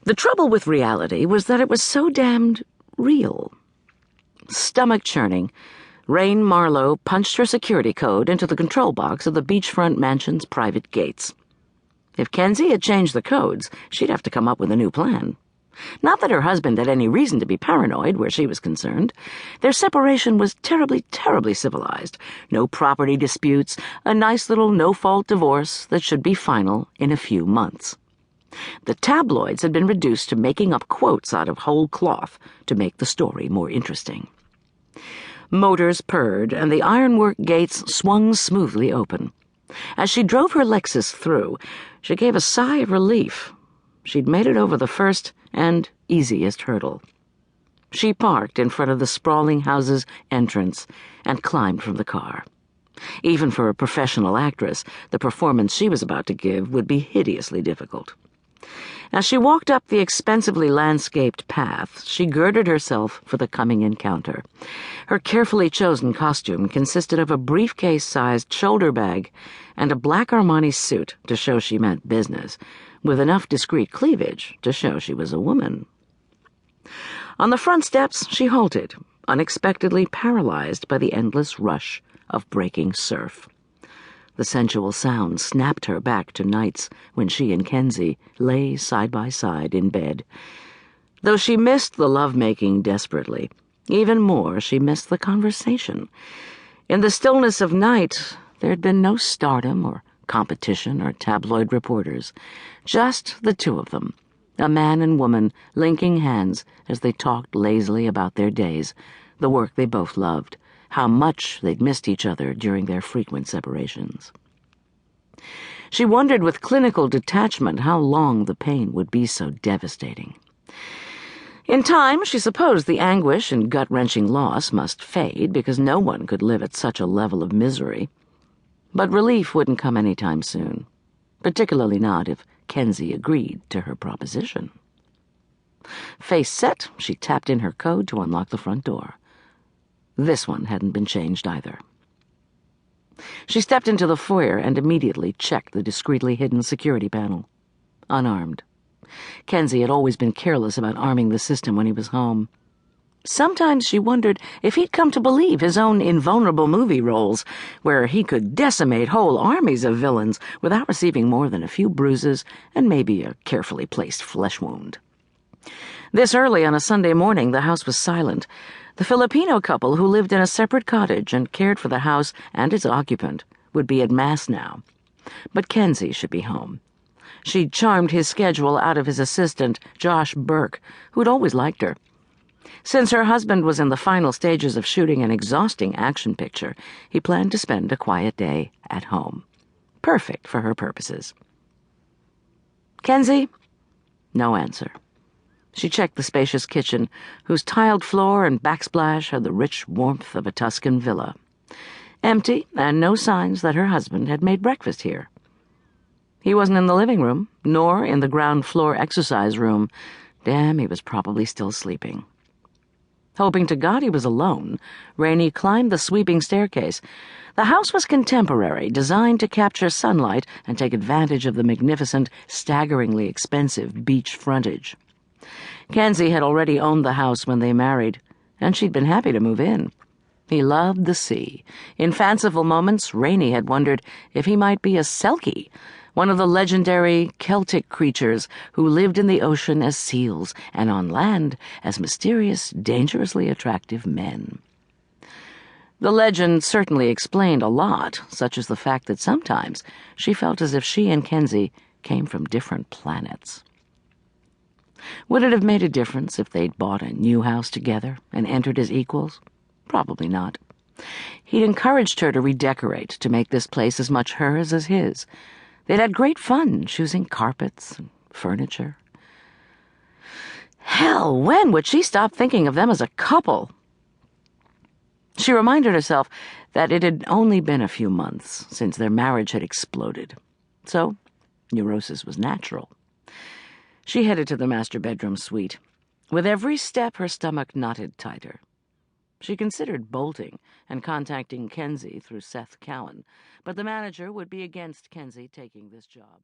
The trouble with reality was that it was so damned real. Stomach-churning, Raine Marlowe punched her security code into the control box of the beachfront mansion's private gates. If Kenzie had changed the codes, she'd have to come up with a new plan. Not that her husband had any reason to be paranoid where she was concerned. Their separation was terribly, terribly civilized. No property disputes, a nice little no-fault divorce that should be final in a few months. The tabloids had been reduced to making up quotes out of whole cloth to make the story more interesting. Motors purred, and the ironwork gates swung smoothly open. As she drove her Lexus through, she gave a sigh of relief. She'd made it over the first and easiest hurdle. She parked in front of the sprawling house's entrance and climbed from the car. Even for a professional actress, the performance she was about to give would be hideously difficult. As she walked up the expensively landscaped path, she girded herself for the coming encounter. Her carefully chosen costume consisted of a briefcase-sized shoulder bag and a black Armani suit to show she meant business, with enough discreet cleavage to show she was a woman. On the front steps, she halted, unexpectedly paralyzed by the endless rush of breaking surf. The sensual sound snapped her back to nights when she and Kenzie lay side by side in bed. Though she missed the lovemaking desperately, even more she missed the conversation. In the stillness of night, there had been no stardom or competition or tabloid reporters, just the two of them, a man and woman linking hands as they talked lazily about their days, the work they both loved, how much they'd missed each other during their frequent separations. She wondered with clinical detachment how long the pain would be so devastating. In time, she supposed the anguish and gut-wrenching loss must fade because no one could live at such a level of misery. But relief wouldn't come any time soon, particularly not if Kenzie agreed to her proposition. Face set, she tapped in her code to unlock the front door. This one hadn't been changed either. She stepped into the foyer and immediately checked the discreetly hidden security panel. Unarmed. Kenzie had always been careless about arming the system when he was home. Sometimes she wondered if he'd come to believe his own invulnerable movie roles, where he could decimate whole armies of villains without receiving more than a few bruises and maybe a carefully placed flesh wound. This early on a Sunday morning, the house was silent. The Filipino couple who lived in a separate cottage and cared for the house and its occupant would be at Mass now. But Kenzie should be home. She'd charmed his schedule out of his assistant, Josh Burke, who'd always liked her. Since her husband was in the final stages of shooting an exhausting action picture, he planned to spend a quiet day at home. Perfect for her purposes. Kenzie? No answer. She checked the spacious kitchen, whose tiled floor and backsplash had the rich warmth of a Tuscan villa. Empty, and no signs that her husband had made breakfast here. He wasn't in the living room, nor in the ground floor exercise room. Damn, he was probably still sleeping. Hoping to God he was alone, Raine climbed the sweeping staircase. The house was contemporary, designed to capture sunlight and take advantage of the magnificent, staggeringly expensive beach frontage. Kenzie had already owned the house when they married, and she'd been happy to move in. He loved the sea. In fanciful moments, Raine had wondered if he might be a selkie, one of the legendary Celtic creatures who lived in the ocean as seals and on land as mysterious, dangerously attractive men. The legend certainly explained a lot, such as the fact that sometimes she felt as if she and Kenzie came from different planets. Would it have made a difference if they'd bought a new house together and entered as equals? Probably not. He'd encouraged her to redecorate, to make this place as much hers as his. They'd had great fun choosing carpets and furniture. Hell, when would she stop thinking of them as a couple? She reminded herself that it had only been a few months since their marriage had exploded. So, neurosis was natural. She headed to the master bedroom suite. With every step, her stomach knotted tighter. She considered bolting and contacting Kenzie through Seth Cowan, but the manager would be against Kenzie taking this job.